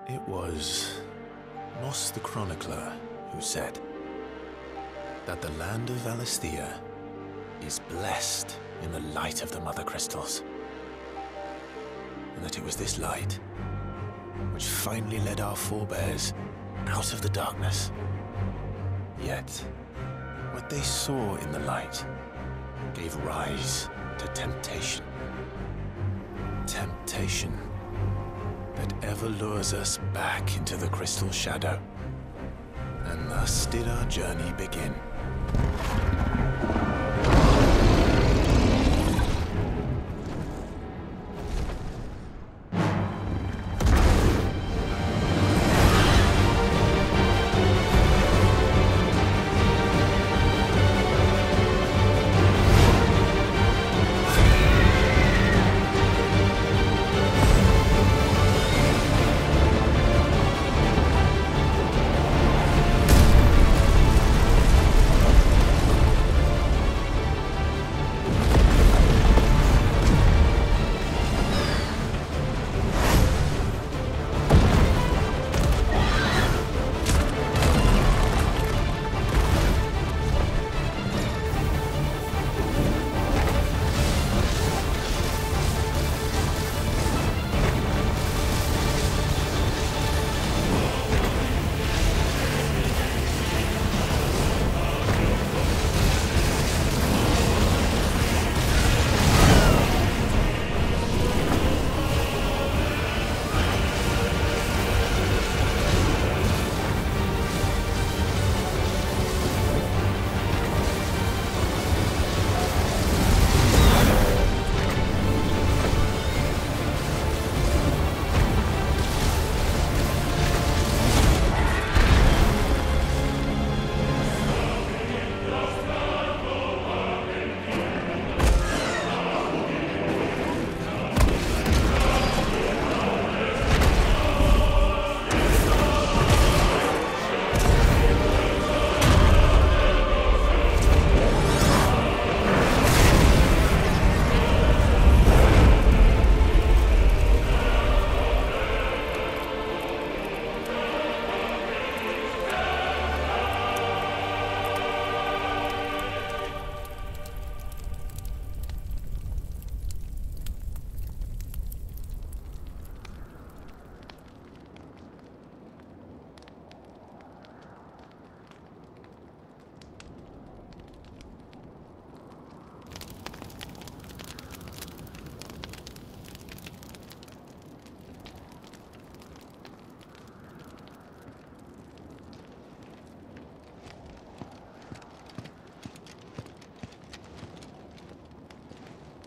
It was Moss the Chronicler who said that the land of Valisthea is blessed in the light of the Mother Crystals, and that it was this light which finally led our forebears out of the darkness. Yet, what they saw in the light gave rise to temptation. Temptation that ever lures us back into the crystal shadow. And thus did our journey begin.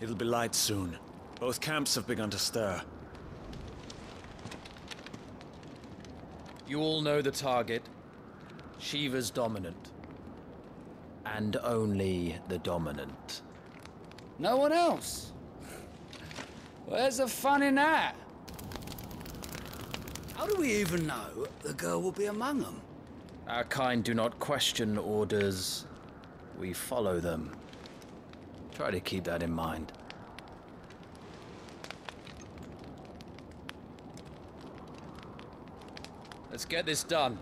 It'll be light soon. Both camps have begun to stir. You all know the target. Shiva's dominant. And only the dominant. No one else? Where's the fun in that? How do we even know the girl will be among them? Our kind do not question orders. We follow them. Try to keep that in mind. Let's get this done.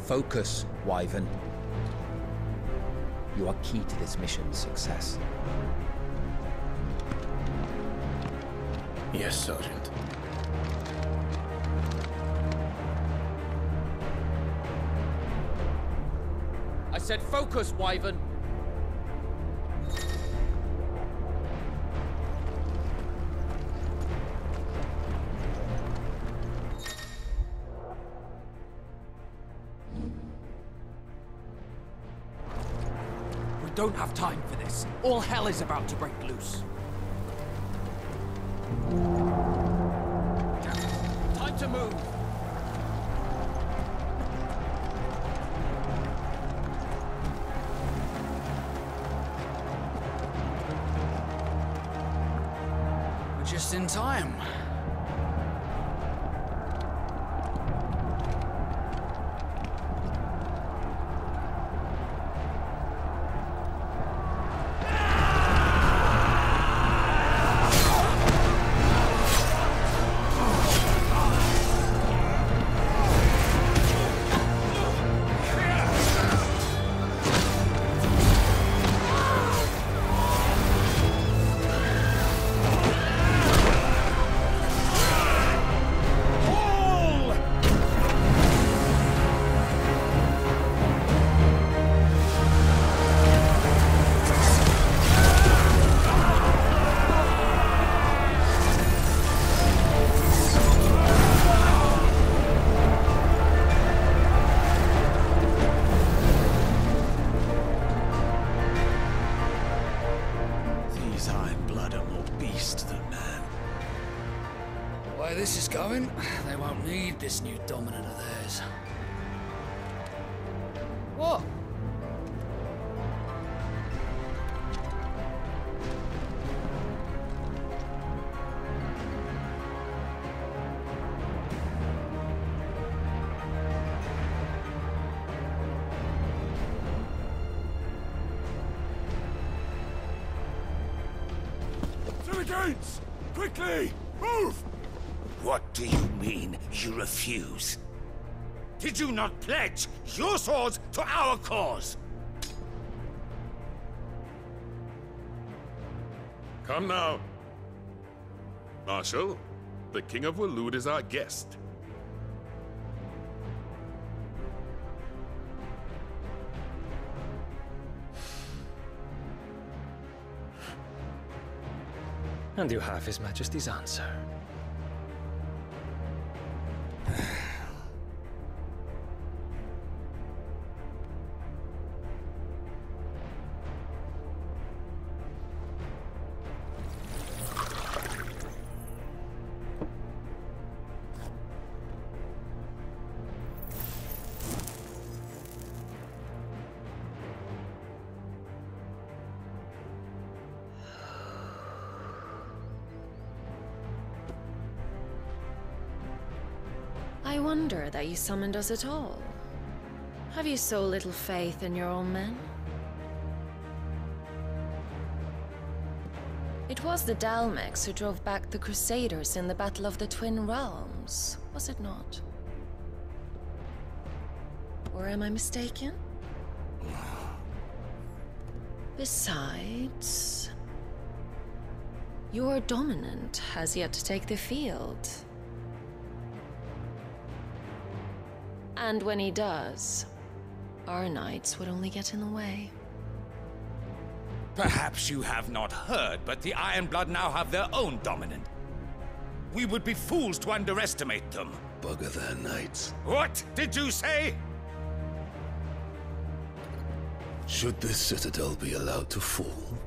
Focus, Wyvern. You are key to this mission's success. Yes, Sergeant. I said focus, Wyvern! don't have time for this. All hell is about to break loose. Time to move. We're just in time. The way this is going, they won't need this new dominant of theirs. What? To the gates! Quickly! Move! What do you mean, you refuse? Did you not pledge your swords to our cause? Come now. Marshal, the King of Waloed is our guest. And you have His Majesty's answer. I wonder that you summoned us at all. Have you so little faith in your own men? It was the Dalmex who drove back the Crusaders in the Battle of the Twin Realms, was it not? Or am I mistaken? Besides, your dominant has yet to take the field. And when he does, our knights would only get in the way. Perhaps you have not heard, but the Iron Blood now have their own dominant. We would be fools to underestimate them. Bugger their knights. What did you say? Should this citadel be allowed to fall,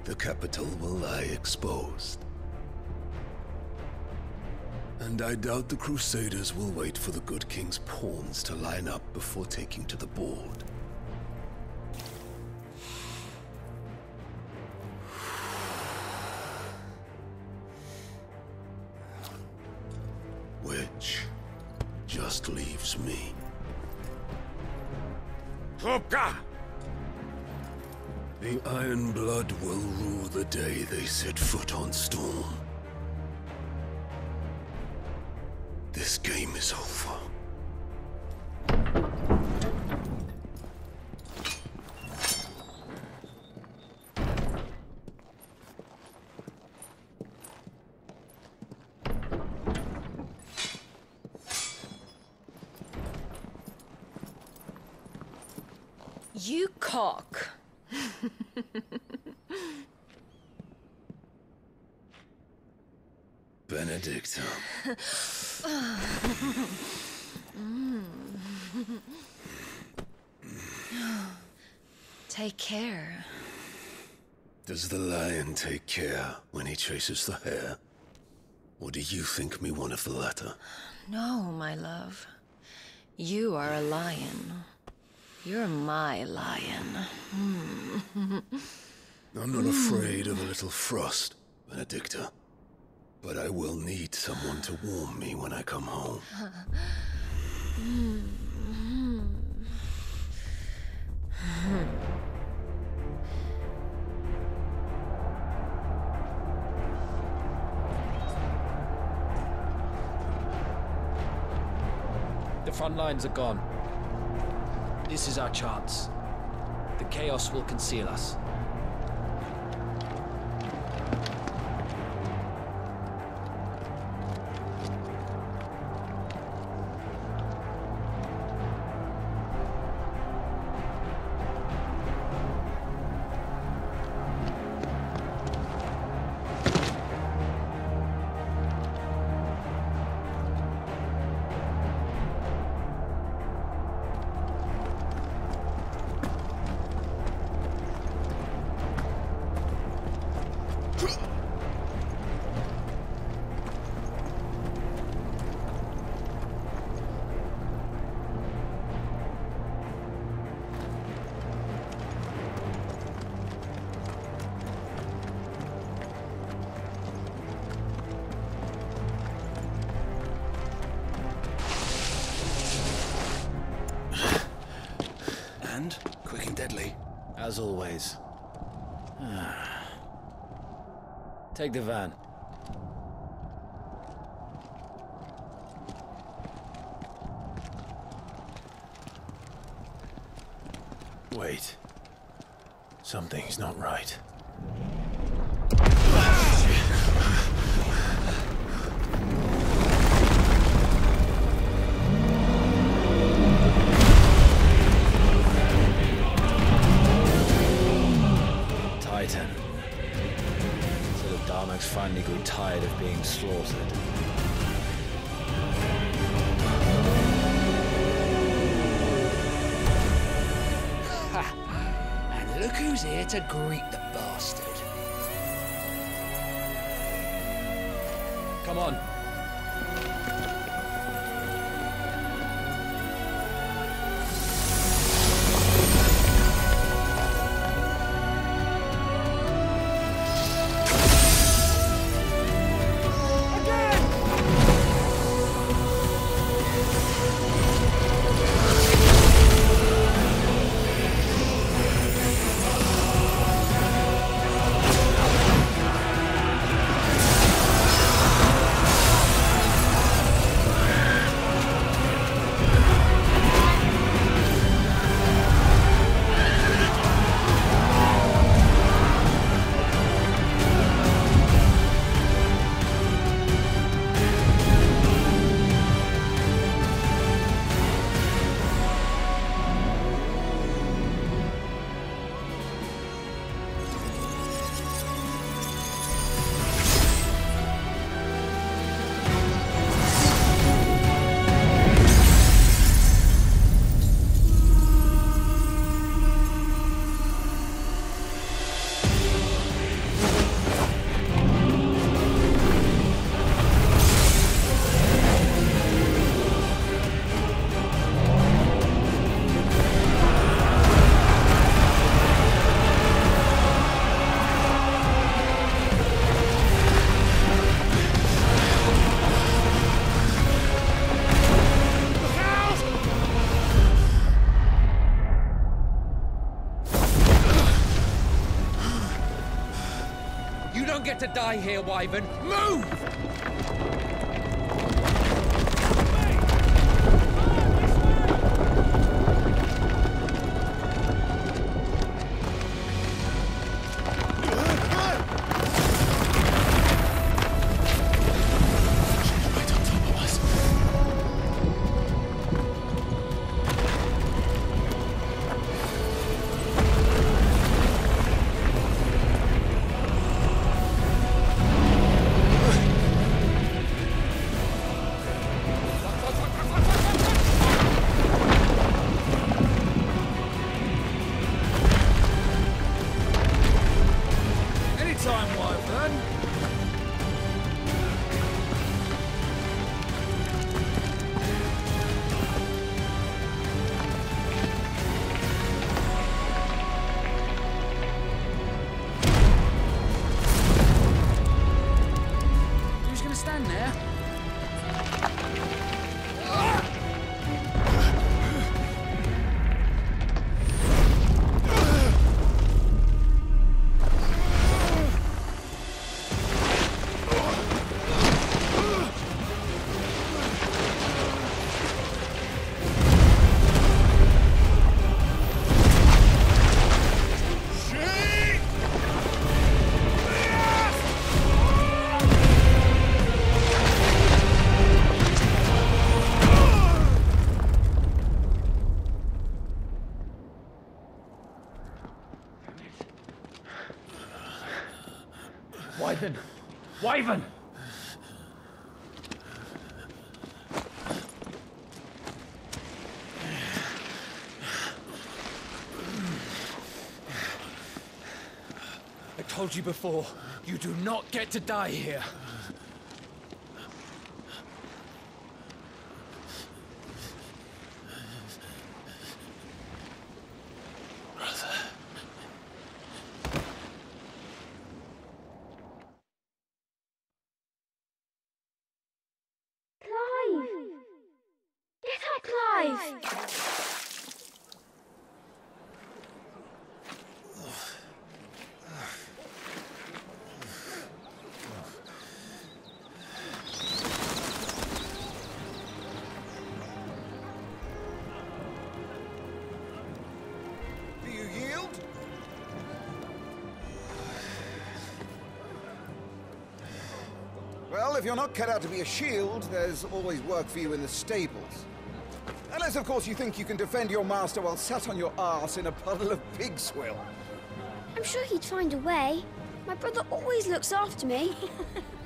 the capital will lie exposed. And I doubt the Crusaders will wait for the good king's pawns to line up before taking to the board. Which just leaves me. Hopka! The Iron Blood will rue the day they set foot on Storm. This game is over. You cock. Benedicta. Take care. Does the lion take care when he chases the hare? Or do you think me one of the latter? No, my love. You are a lion. You're my lion. I'm not afraid of a little frost, Benedicta. But I will need someone to warm me when I come home. The front lines are gone. This is our chance. The chaos will conceal us. Quick and deadly. As always. Take the van. Wait. Something's not right. Titan. So the Darmaks finally grew tired of being slaughtered. And look who's here to greet the bastard. Come on. You don't get to die here, Wyvern. Move! stand there. Wyvern! Wyvern! I told you before, you do not get to die here. Well, if you're not cut out to be a shield, there's always work for you in the stables. Unless, of course, you think you can defend your master while sat on your arse in a puddle of pig swill. I'm sure he'd find a way. My brother always looks after me.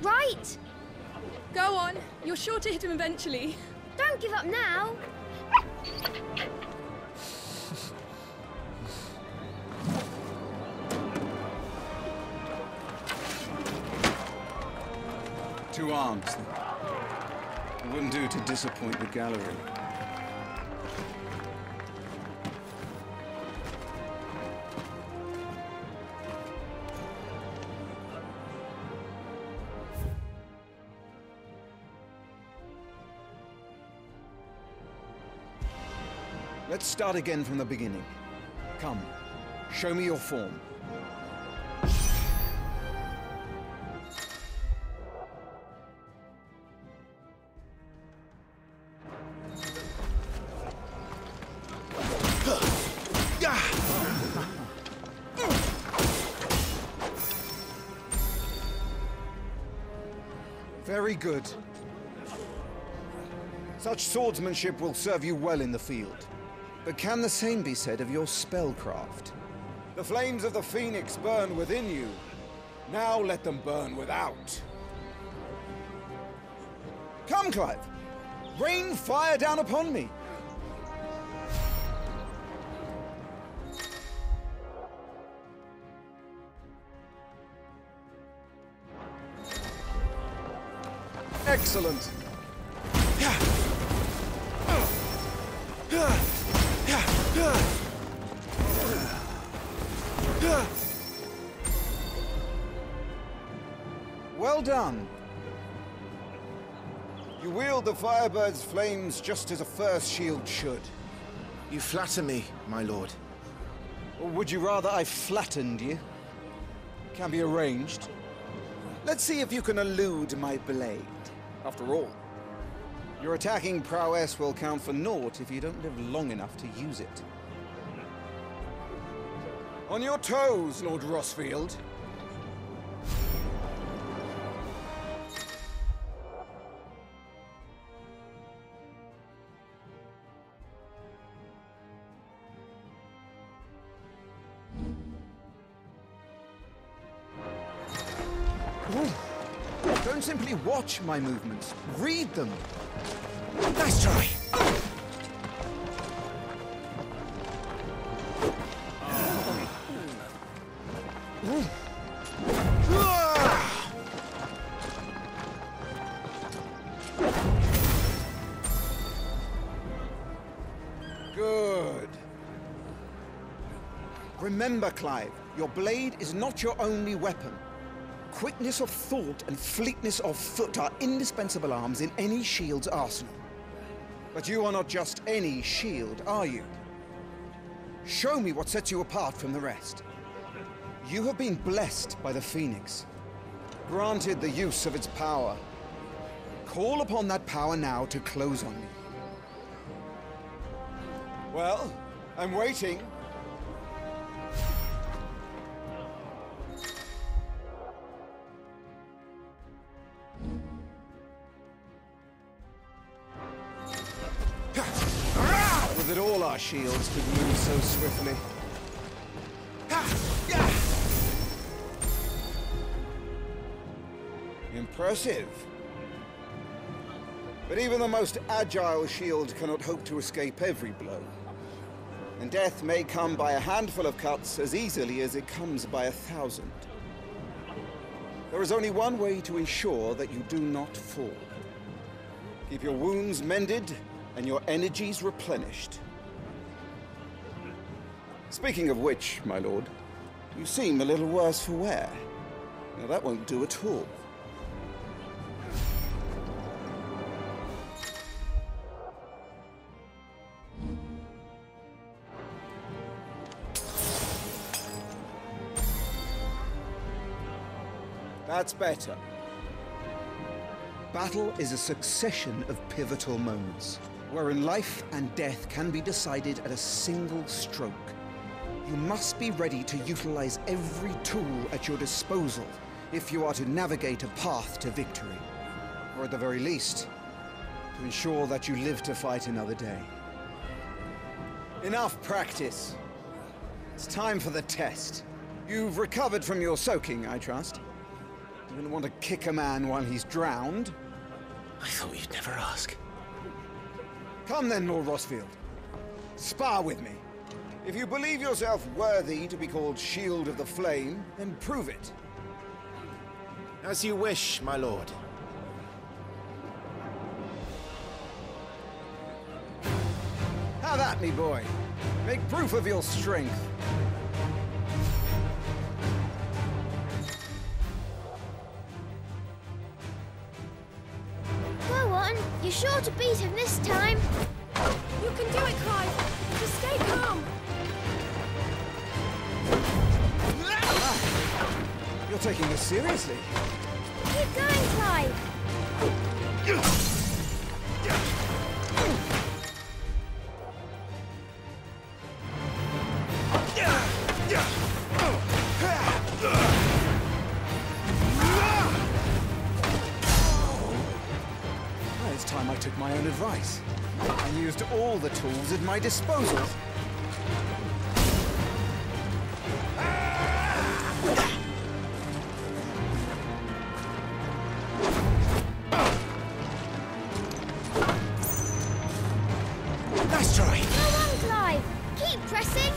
Right? Go on. You're sure to hit him eventually. Don't give up now. Two arms. It wouldn't do to disappoint the gallery. Let's start again from the beginning. Come, show me your form. Very good. Such swordsmanship will serve you well in the field. But can the same be said of your spellcraft? The flames of the Phoenix burn within you. Now let them burn without. Come, Clive. Rain fire down upon me. Excellent. Well done. You wield the Firebird's flames just as a first shield should. You flatter me, my lord. Or would you rather I flattened you? Can be arranged. Let's see if you can elude my blade. After all, your attacking prowess will count for naught if you don't live long enough to use it. On your toes, Lord Rossfield. Don't simply watch my movements. Read them. Nice try. Good. Remember, Clive, your blade is not your only weapon. quickness of thought and fleetness of foot are indispensable arms in any shield's arsenal. But you are not just any shield, are you? Show me what sets you apart from the rest. You have been blessed by the Phoenix, granted the use of its power. Call upon that power now to close on me. Well, I'm waiting. Would that all our shields could move so swiftly. Impressive. But even the most agile shield cannot hope to escape every blow. And death may come by a handful of cuts as easily as it comes by 1,000. There is only one way to ensure that you do not fall. Keep your wounds mended and your energies replenished. Speaking of which, my lord, you seem a little worse for wear. Now that won't do at all. That's better. Battle is a succession of pivotal moments, wherein life and death can be decided at a single stroke. You must be ready to utilize every tool at your disposal if you are to navigate a path to victory, or at the very least, to ensure that you live to fight another day. Enough practice. It's time for the test. You've recovered from your soaking, I trust. You wouldn't want to kick a man while he's drowned. I thought you'd never ask. Come then, Lord Rosfield. Spar with me. If you believe yourself worthy to be called Shield of the Flame, then prove it. As you wish, my lord. Have at me, boy. Make proof of your strength. Go on, you're sure to beat him this time. You can do it, Clive. Just stay calm. You're taking this seriously. Keep going, Clive. It's time I took my own advice and used all the tools at my disposal. Nice try. Go on, Clive. Keep pressing.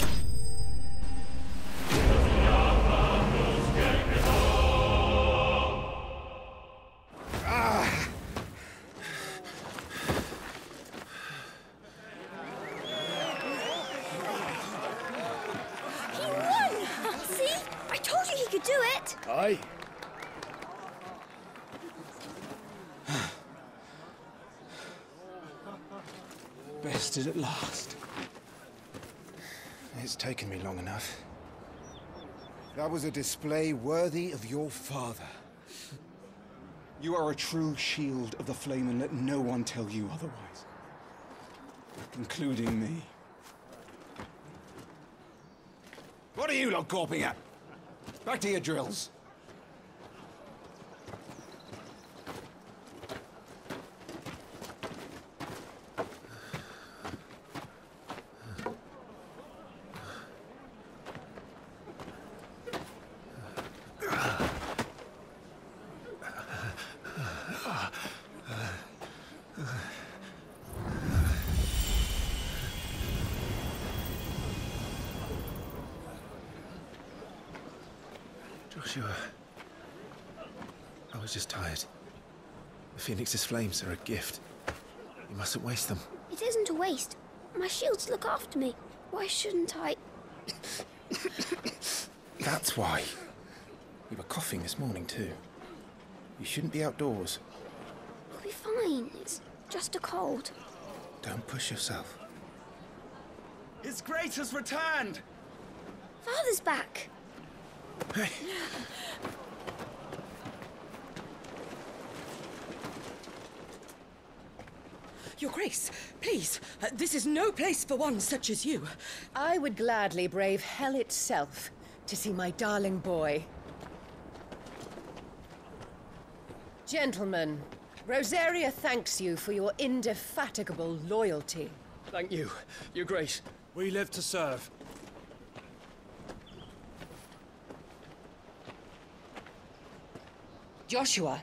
Aye. Bested at last. It's taken me long enough. That was a display worthy of your father. You are a true Shield of the Flame, and let no one tell you otherwise. Including me. What are you lot gawping at? Back to your drills. Joshua, I was just tired. The Phoenix's flames are a gift. You mustn't waste them. It isn't a waste. My shields look after me. Why shouldn't I? That's why. You were coughing this morning too. You shouldn't be outdoors. I'll be fine. It's just a cold. Don't push yourself. His Grace has returned! Father's back. Hey. Your Grace, please, this is no place for one such as you. I would gladly brave hell itself to see my darling boy. Gentlemen, Rosaria thanks you for your indefatigable loyalty. Thank you, Your Grace. We live to serve. Joshua.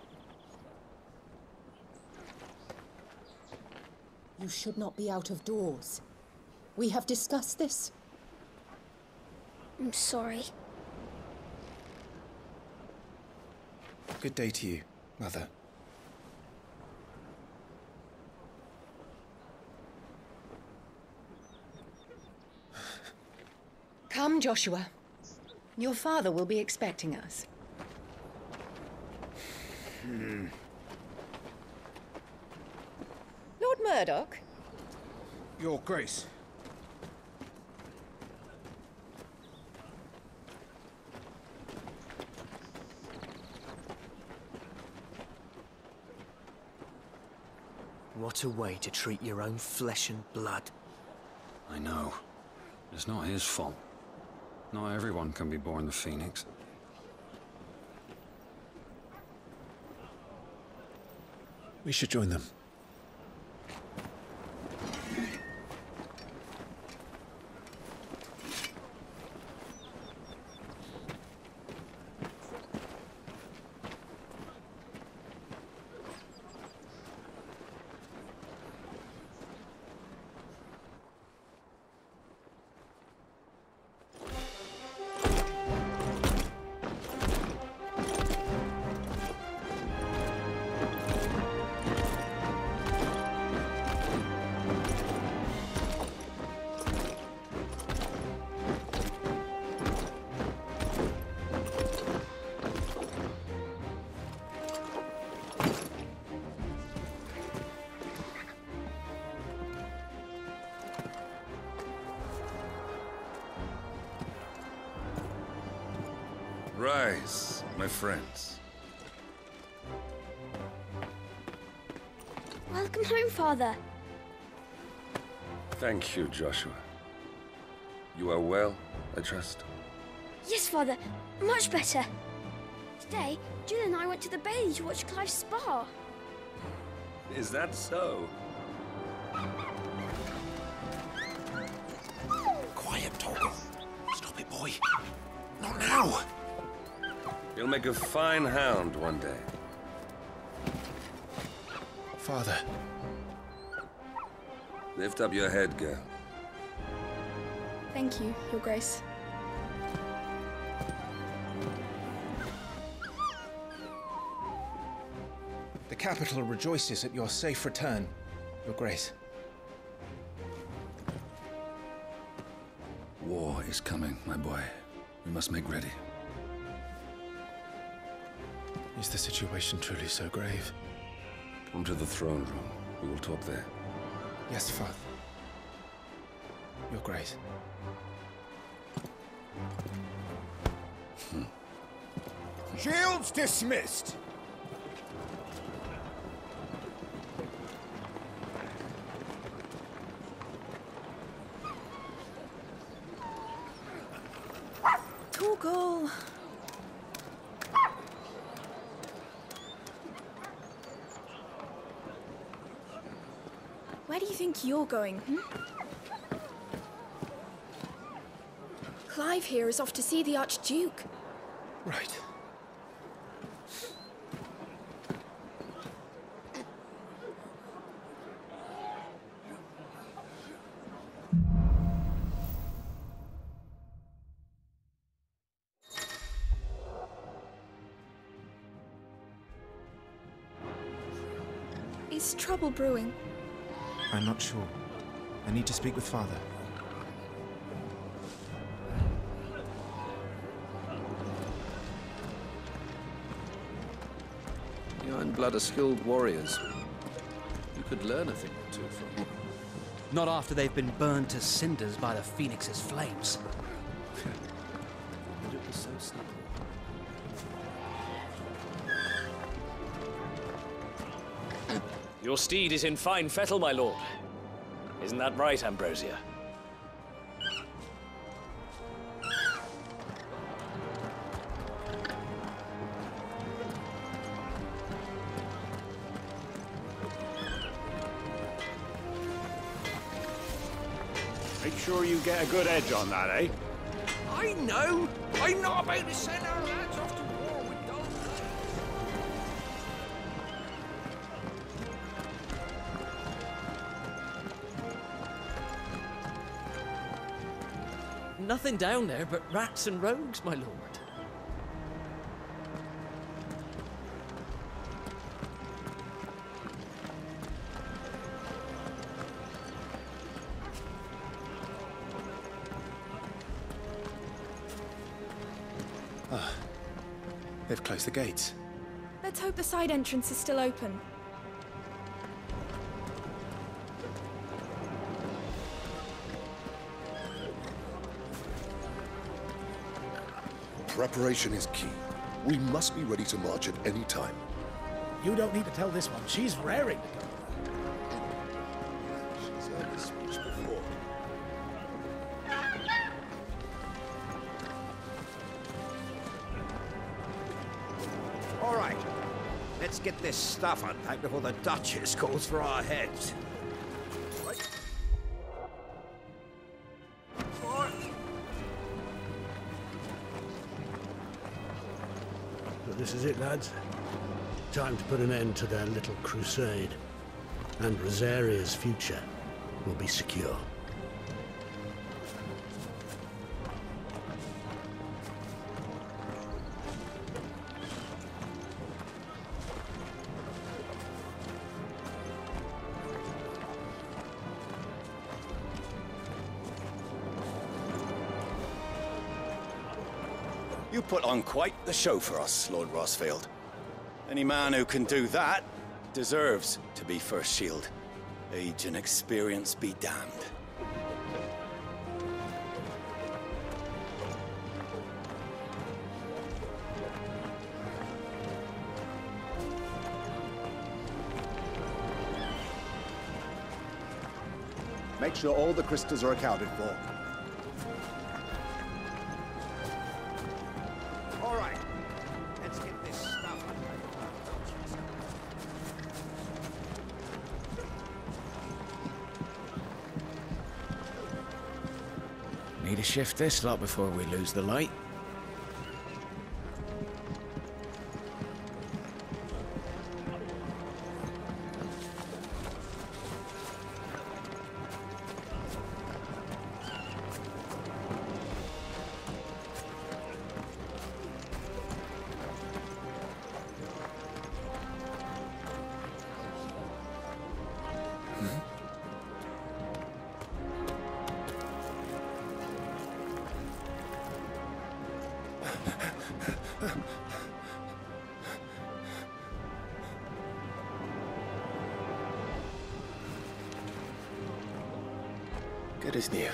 You should not be out of doors. We have discussed this. I'm sorry. Good day to you, Mother. Come, Joshua. Your father will be expecting us. Lord Murdoch? Your Grace. What a way to treat your own flesh and blood. I know. It's not his fault. Not everyone can be born the Phoenix. We should join them. Rise, my friends. Welcome home, Father. Thank you, Joshua. You are well, I trust? Yes, Father. Much better. Today, Jill and I went to the Bailey to watch Clive's spa. Is that so? Quiet, Torgal. Stop it, boy. Not now. You'll make a fine hound one day. Father. Lift up your head, girl. Thank you, Your Grace. The capital rejoices at your safe return, Your Grace. War is coming, my boy. We must make ready. Is the situation truly so grave? Come to the throne room. We will talk there. Yes, Father. Your Grace. Shields dismissed! Torgal. Where do you think you're going, Clive here is off to see the Archduke. Right. Is trouble brewing? I'm not sure. I need to speak with Father. blood are skilled warriors. You could learn a thing or two from them. Not after they've been burned to cinders by the Phoenix's flames. But it was so simple. Your steed is in fine fettle, my lord. Isn't that right, Ambrosia? Make sure you get a good edge on that, eh? I know! I'm not about to send our lads off to war with those. Nothing down there but rats and rogues, my lord. They've closed the gates. Let's hope the side entrance is still open. Preparation is key. We must be ready to march at any time. You don't need to tell this one. She's raring to go. She's heard this speech before. All right. Let's get this stuff unpacked before the Duchess calls for our heads. Right. So this is it, lads. Time to put an end to their little crusade. And Rosaria's future will be secure. You put on quite the show for us, Lord Rossfield. Any man who can do that deserves to be First Shield. Age and experience be damned. Make sure all the crystals are accounted for. All right. Let's get this stuff unpacked. Need to shift this lot before we lose the light. Good as new.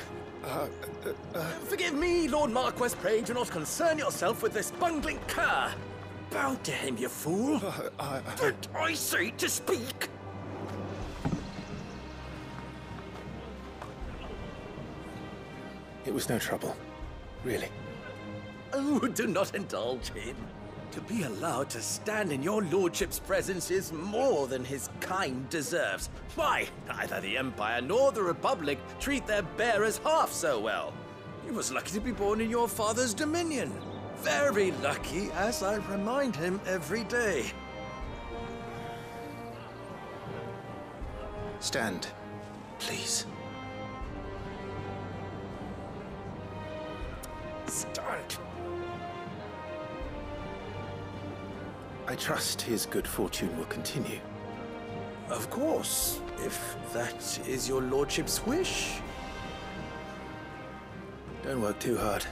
Forgive me, Lord Marquess. Pray do not concern yourself with this bungling cur. Bow to him, you fool. Did I say to speak? It was no trouble. Really. Oh, do not indulge him. To be allowed to stand in your lordship's presence is more than his kind deserves. Why, neither the Empire nor the Republic treat their bearers half so well. He was lucky to be born in your father's dominion. Very lucky, as I remind him every day. Stand, please. Stand. I trust his good fortune will continue. Of course, if that is your lordship's wish. Don't work too hard.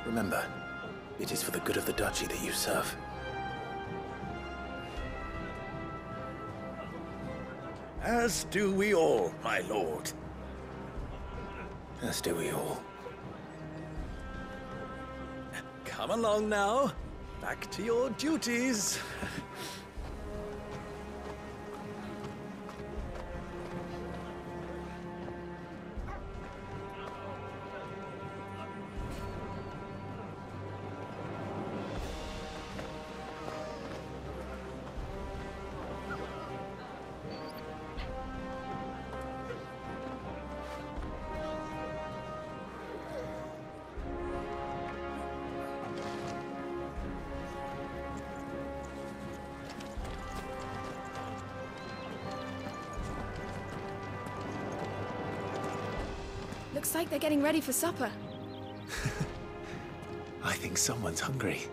Remember, it is for the good of the duchy that you serve. As do we all, my lord. As do we all. Come along now. Back to your duties. Looks like they're getting ready for supper. I think someone's hungry.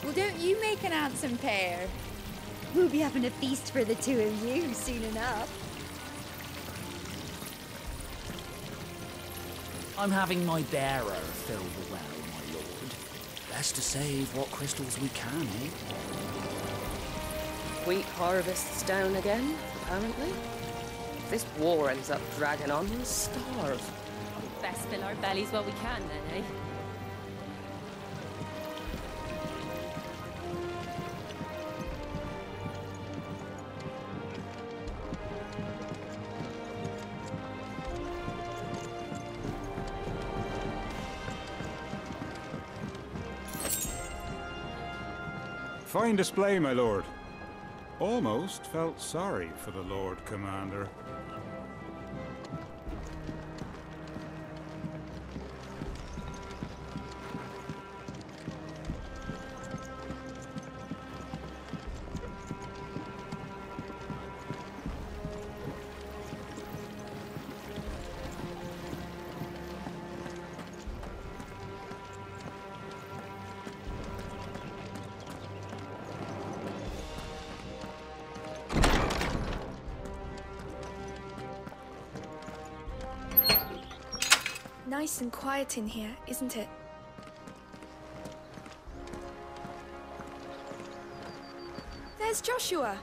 Well, don't you make an handsome pair? We'll be having a feast for the two of you soon enough. I'm having my bearer fill the well, my lord. Best to save what crystals we can, eh? Wheat harvest's down again, apparently. If this war ends up dragging on, we'll starve. Best fill our bellies while we can, then, eh? Fine display, my lord. Almost felt sorry for the Lord Commander. Nice and quiet in here, isn't it? There's Joshua.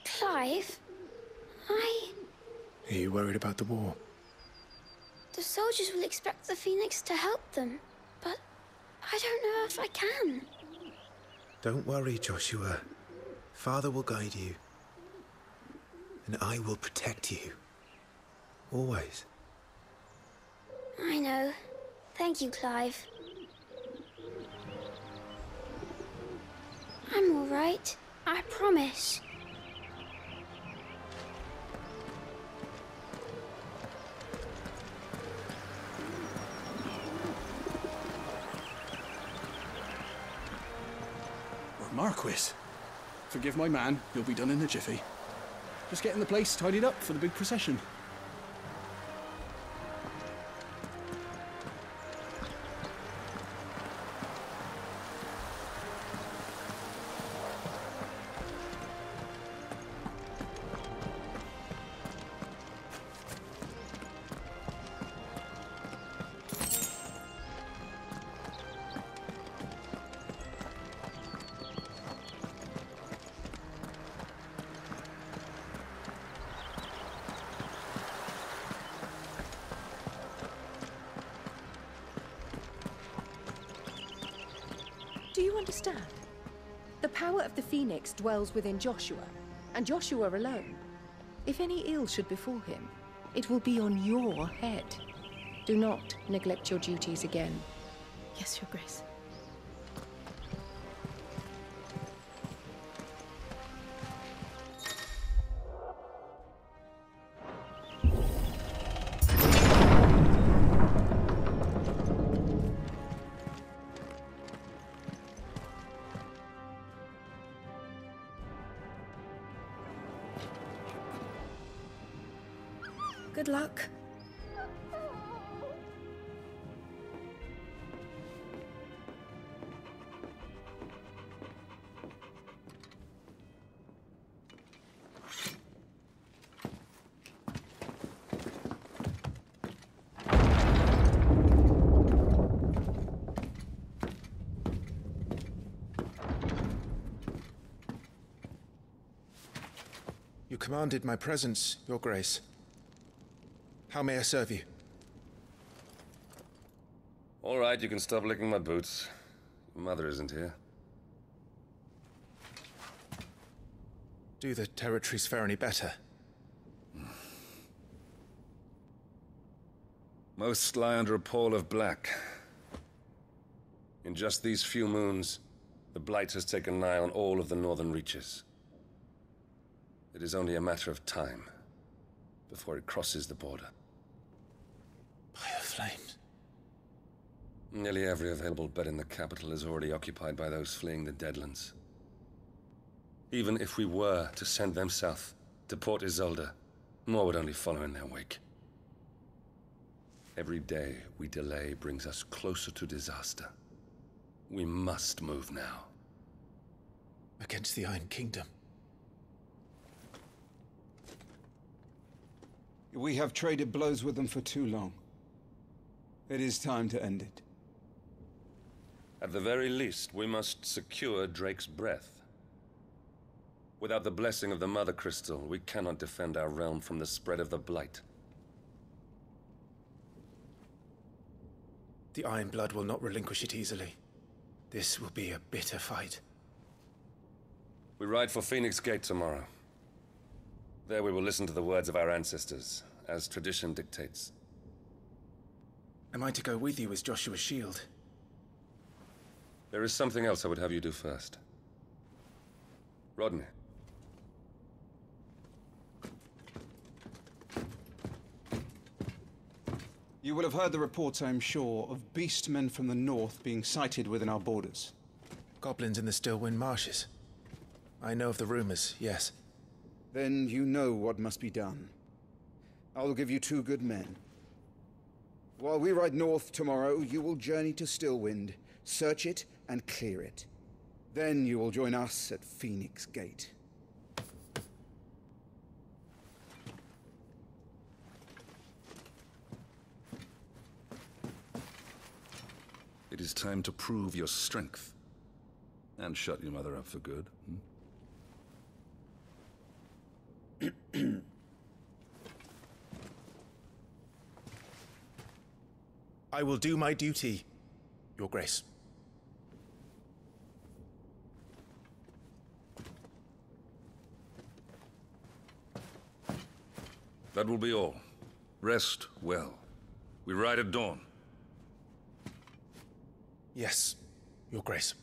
Clive, Are you worried about the war? the soldiers will expect the Phoenix to help them, but I don't know if I can. Don't worry, Joshua. Father will guide you. And I will protect you. Always. I know. Thank you, Clive. I'm all right. I promise. Marquis, forgive my man. He'll be done in a jiffy. Just getting the place tidied up for the big procession. Do you understand? The power of the Phoenix dwells within Joshua, and Joshua alone. If any ill should befall him, it will be on your head. Do not neglect your duties again. Yes, Your Grace. Good luck. commanded my presence, Your Grace. How may I serve you? All right, you can stop licking my boots. Your mother isn't here. Do the territories fare any better? Most lie under a pall of black. In just these few moons, the Blight has taken nigh on all of the northern reaches. It is only a matter of time before it crosses the border. By the flames. Nearly every available bed in the capital is already occupied by those fleeing the Deadlands. Even if we were to send them south, to Port Isolde, more would only follow in their wake. Every day we delay brings us closer to disaster. We must move now. Against the Iron Kingdom. We have traded blows with them for too long. It is time to end it. At the very least, we must secure Drake's breath. Without the blessing of the Mother Crystal, we cannot defend our realm from the spread of the Blight. The Iron Blood will not relinquish it easily. This will be a bitter fight. We ride for Phoenix Gate tomorrow. There we will listen to the words of our ancestors, as tradition dictates. Am I to go with you as Joshua's shield? There is something else I would have you do first. Rodney. You will have heard the reports, I am sure, of beastmen from the north being sighted within our borders. Goblins in the Stillwind Marshes. I know of the rumors, yes. Then you know what must be done. I will give you 2 good men. While we ride north tomorrow, you will journey to Stillwind, search it, and clear it. Then you will join us at Phoenix Gate. It is time to prove your strength. And shut your mother up for good. I will do my duty, Your Grace. That will be all. Rest well. We ride at dawn. Yes, Your Grace.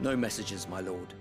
No messages, my lord.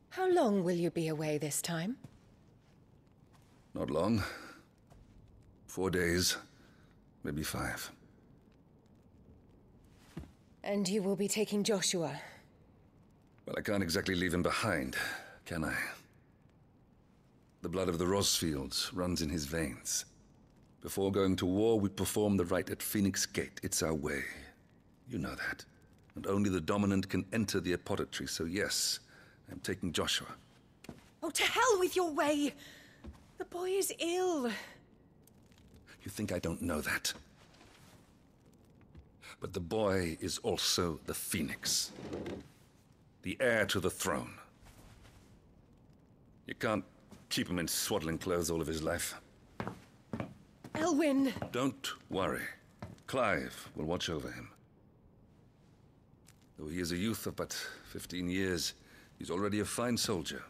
How long will you be away this time? Not long. 4 days, maybe 5. And you will be taking Joshua? Well, I can't exactly leave him behind, can I? The blood of the Rosfields runs in his veins. Before going to war, we perform the rite at Phoenix Gate. It's our way. You know that. And only the dominant can enter the apothecary, so yes, I'm taking Joshua. Oh, to hell with your way! The boy is ill. You think I don't know that? But the boy is also the Phoenix. The heir to the throne. You can't keep him in swaddling clothes all of his life. Elwyn! Don't worry. Clive will watch over him. Though he is a youth of but 15 years, he's already a fine soldier.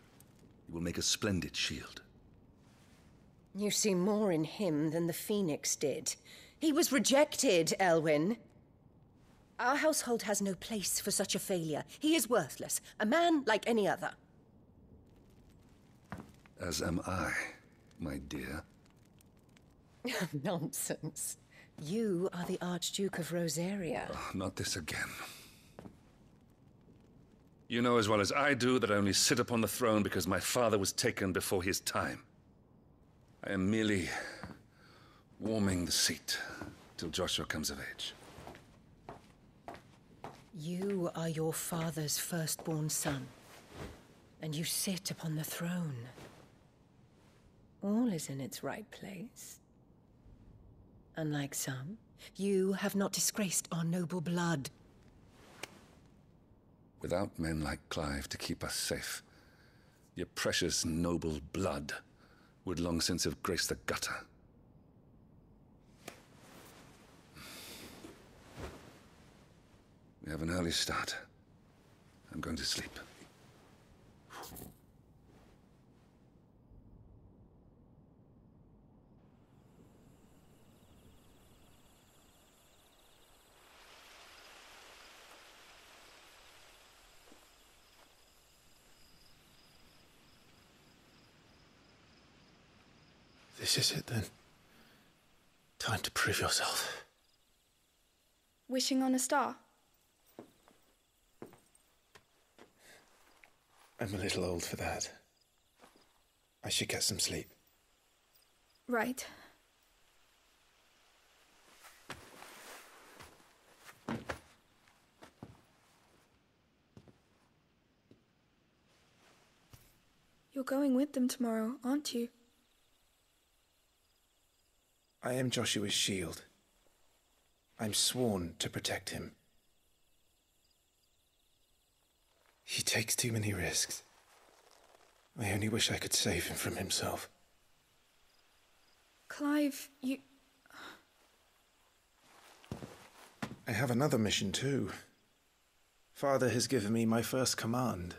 He will make a splendid shield. You see more in him than the Phoenix did. He was rejected, Elwyn. Our household has no place for such a failure. He is worthless, a man like any other. As am I, my dear. Nonsense. You are the Archduke of Rosaria. Oh, not this again. You know as well as I do that I only sit upon the throne because my father was taken before his time. I am merely warming the seat till Joshua comes of age. You are your father's firstborn son, and you sit upon the throne. All is in its right place. Unlike some, you have not disgraced our noble blood. Without men like Clive to keep us safe, your precious noble blood would long since have graced the gutter. We have an early start. I'm going to sleep. This is it then. Time to prove yourself. Wishing on a star? I'm a little old for that. I should get some sleep. Right. You're going with them tomorrow, aren't you? I am Joshua's shield. I'm sworn to protect him. He takes too many risks. I only wish I could save him from himself. Clive, you... I have another mission too. Father has given me my first command.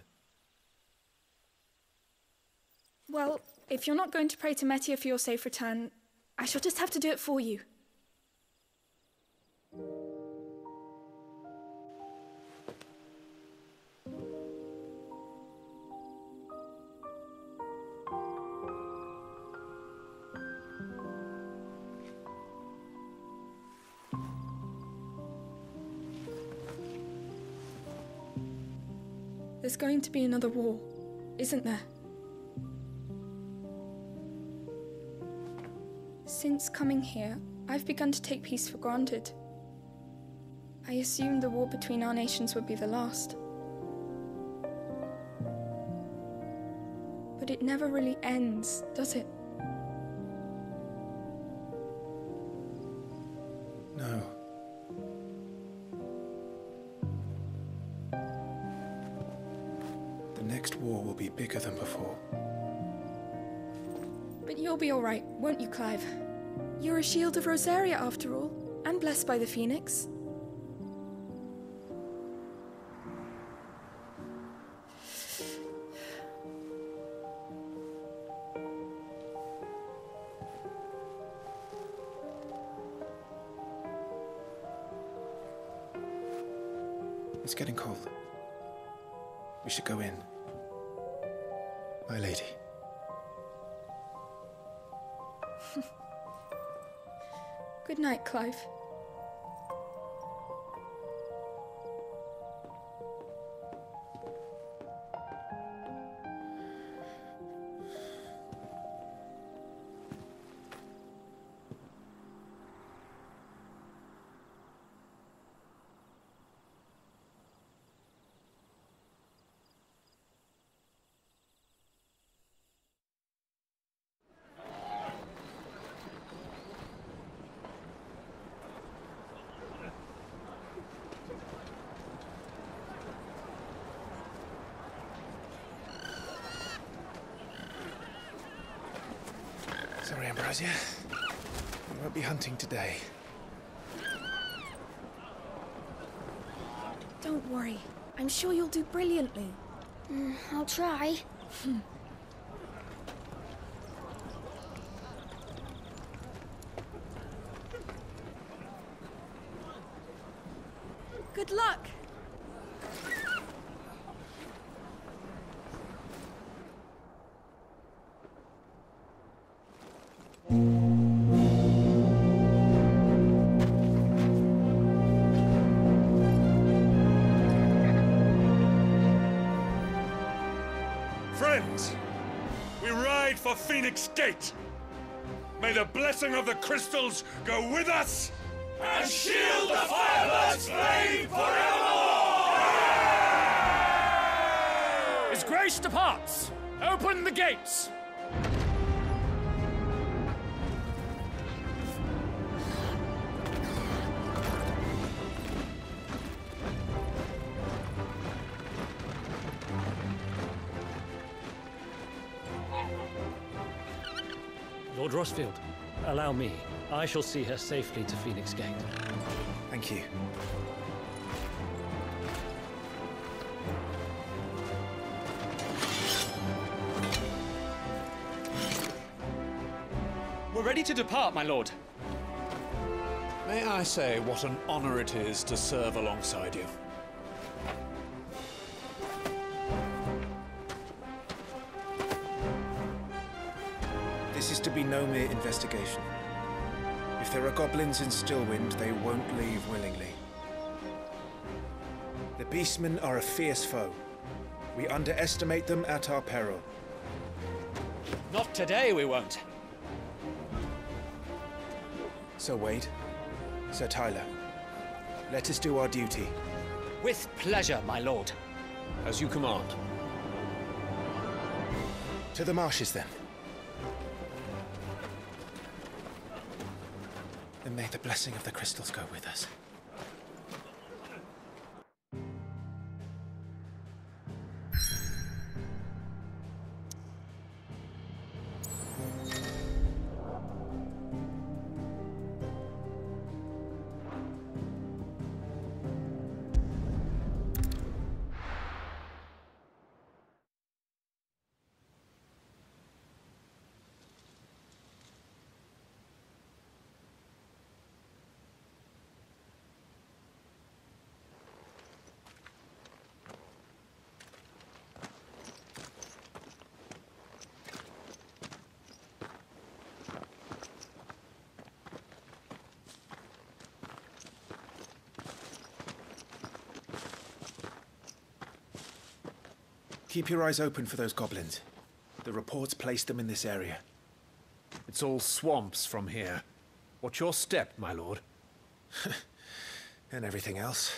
Well, if you're not going to pray to Metia for your safe return, I shall just have to do it for you. There's going to be another war, isn't there? Since coming here, I've begun to take peace for granted. I assumed the war between our nations would be the last. But it never really ends, does it? next war will be bigger than before. But you'll be alright, won't you, Clive? You're a shield of Rosaria after all, and blessed by the Phoenix. It's getting cold. We should go in. My lady. Good night, Clive. Sorry, Ambrosia. We won't be hunting today. Don't worry. I'm sure you'll do brilliantly. I'll try. Good luck! Friends, we ride for Phoenix Gate. May the blessing of the crystals go with us And shield the Firebird's flame forevermore! His Grace departs! Open the gates! Lord Rossfield, allow me. I shall see her safely to Phoenix Gate. Thank you. We're ready to depart, my lord. May I say what an honor it is to serve alongside you? This is to be no mere investigation. If there are goblins in Stillwind, they won't leave willingly. The Beastmen are a fierce foe. We underestimate them at our peril. Not today, we won't. Sir Wade, Sir Tyler, let us do our duty. With pleasure, my lord. As you command. To the marshes, then. And may the blessing of the crystals go with us. Keep your eyes open for those goblins. The reports placed them in this area. It's all swamps from here. What's your step, my lord? And everything else.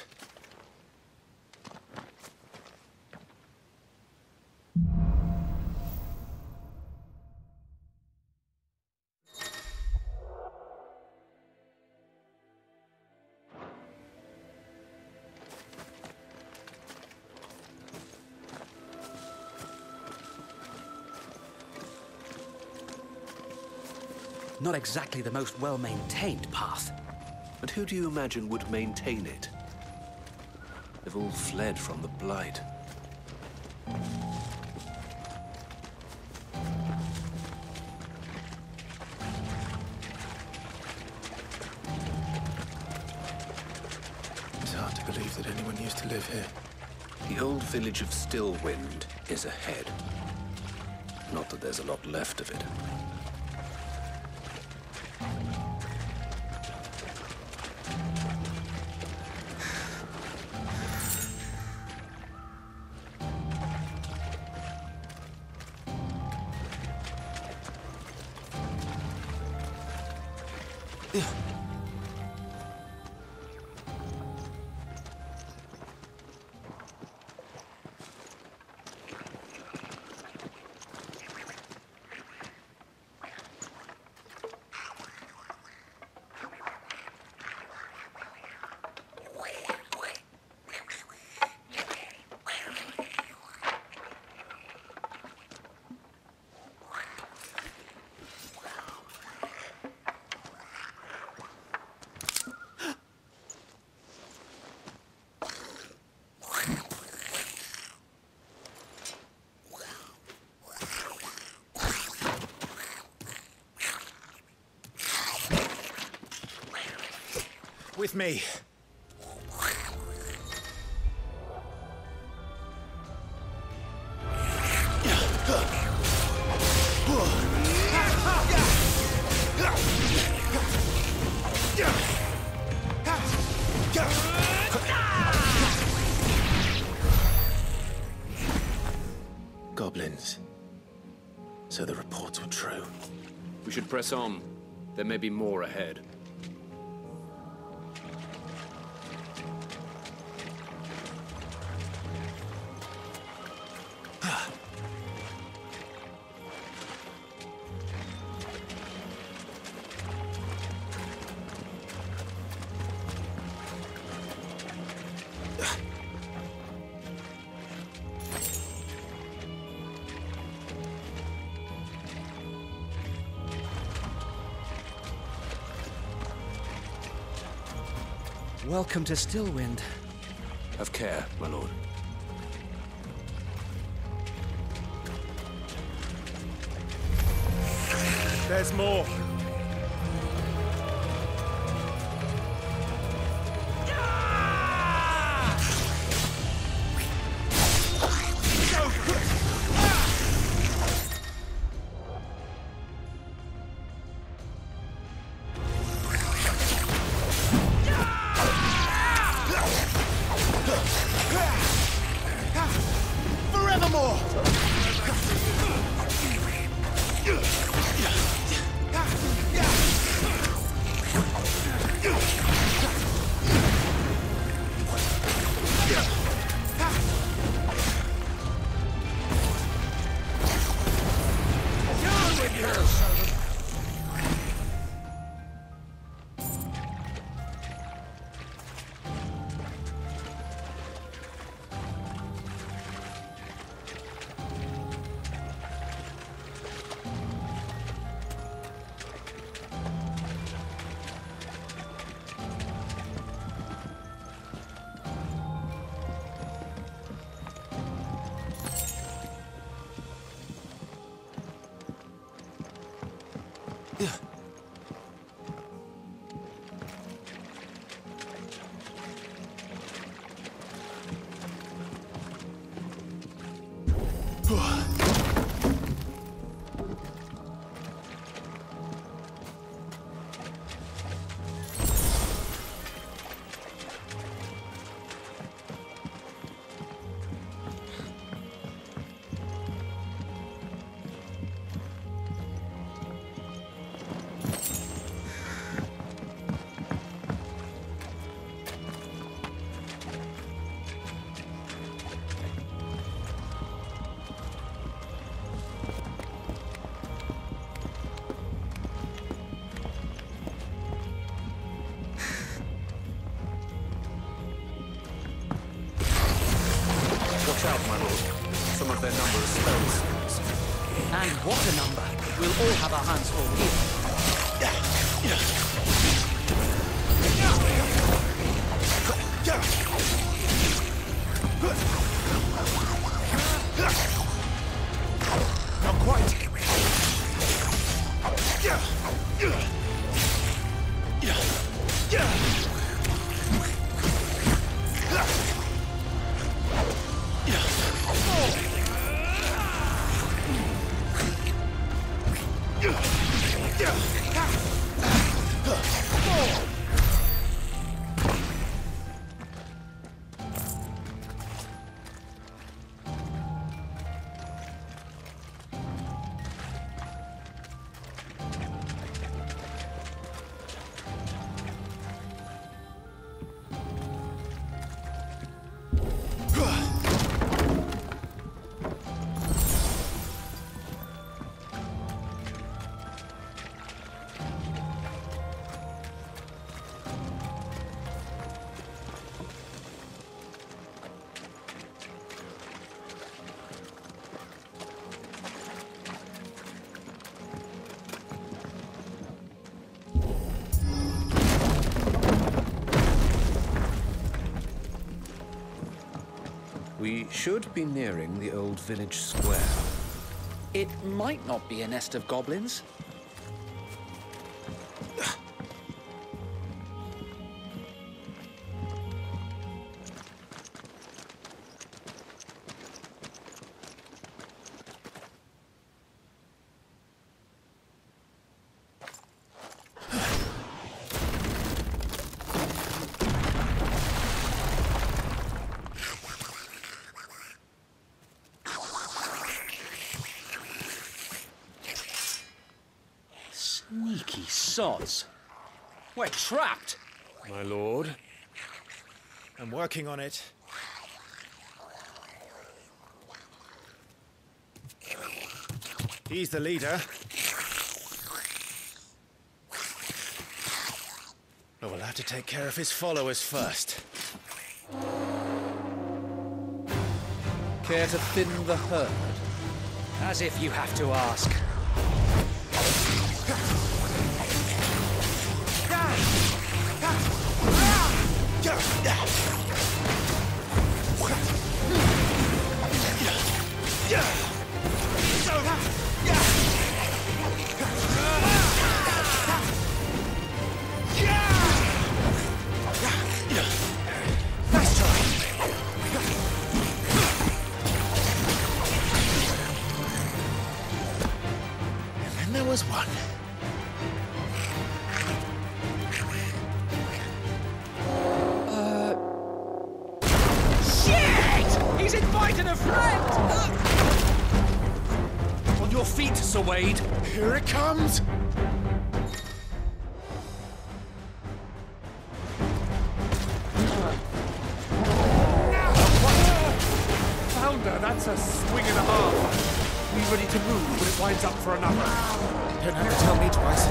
Not exactly the most well-maintained path. And who do you imagine would maintain it? They've all fled from the Blight. It's hard to believe that anyone used to live here. The old village of Stillwind is ahead. Not that there's a lot left of it. With me. Goblins. So the reports were true. We should press on. There may be more ahead. Welcome to Stillwind. Have care, my lord. There's more. out, my lord. Some of their number is spells. And what a number! We'll all have our hands full here. Not quite. We should be nearing the old village square. It might not be a nest of goblins. Sneaky sods. We're trapped. My lord. I'm working on it. He's the leader. But we'll have to take care of his followers first. Care to thin the herd? As if you have to ask. Nice try. And then there was one. He's invited a friend! On your feet, Sir Wade. Here it comes! Founder, that's a swing and a half. Be ready to move when it winds up for another. Don't have to tell me twice.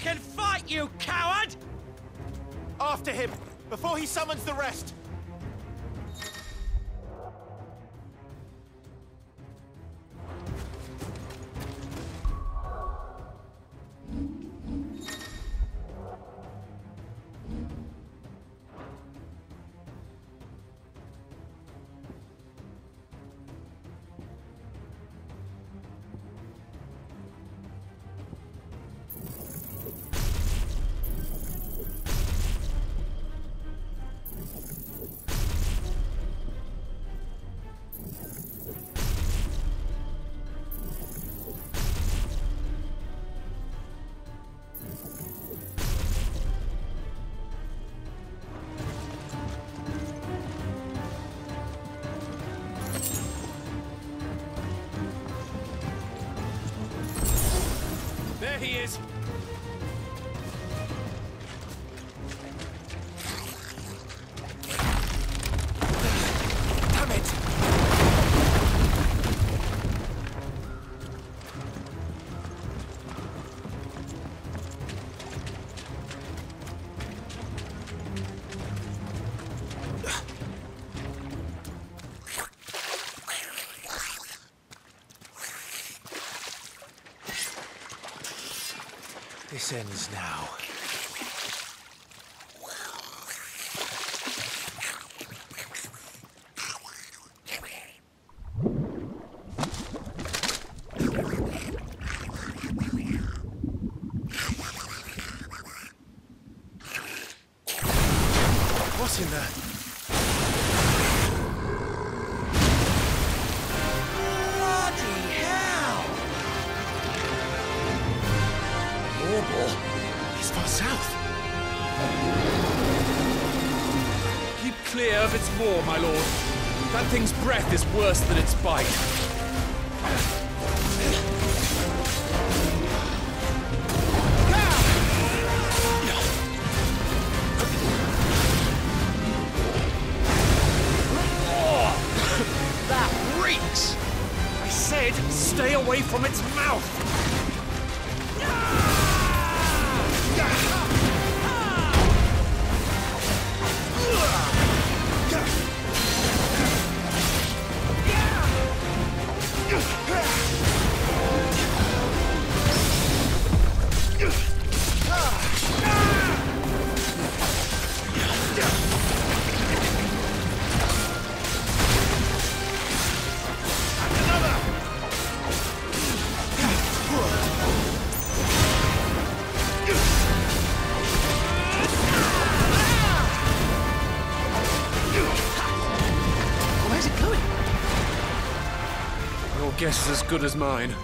can fight, you coward! After him, before he summons the rest! There he is! Damn it! This ends now. What in the... He's far south. Keep clear of its maw, my lord. That thing's breath is worse than its bite. That reeks! I said, stay away from its mouth! Where's it going? Your guess is as good as mine.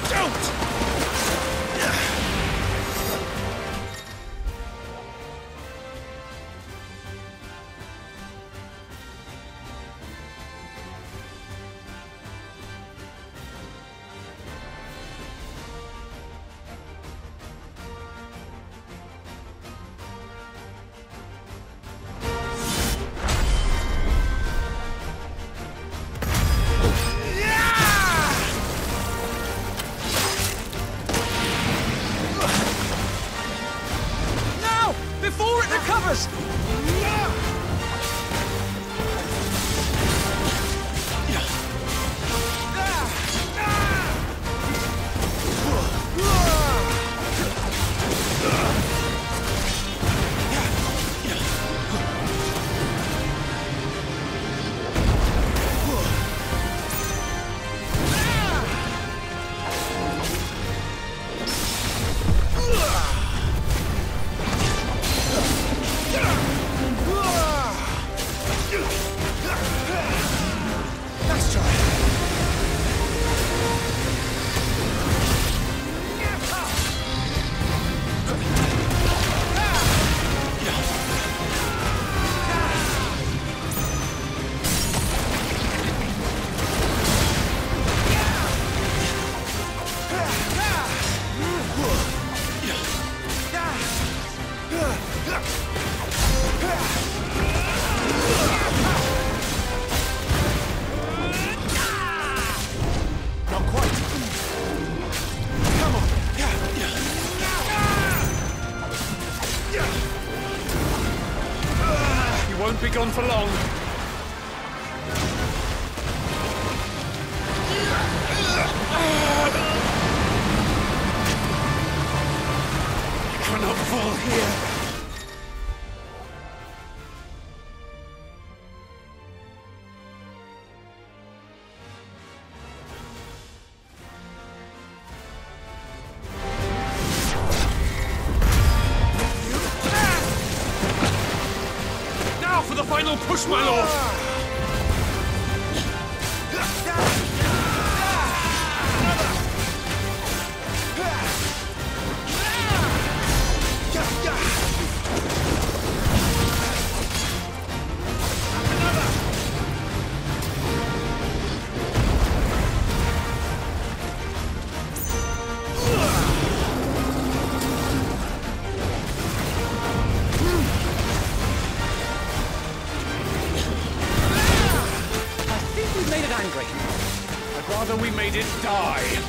Don't! Before it recovers! won't be gone for long. I cannot fall here. Now for the final push, my lord! I'd rather we made it die.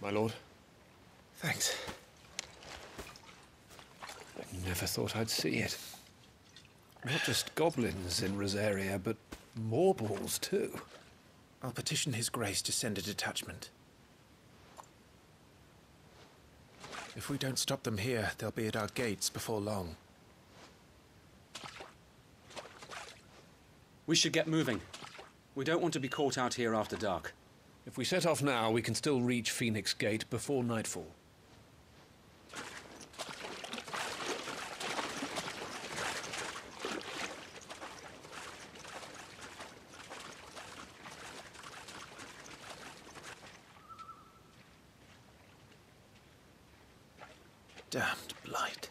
My lord. Thanks. I never thought I'd see it. Not just goblins in Rosaria, but morbals too. I'll petition His Grace to send a detachment. If we don't stop them here, they'll be at our gates before long. We should get moving. We don't want to be caught out here after dark. If we set off now, we can still reach Phoenix Gate before nightfall. Damned blight.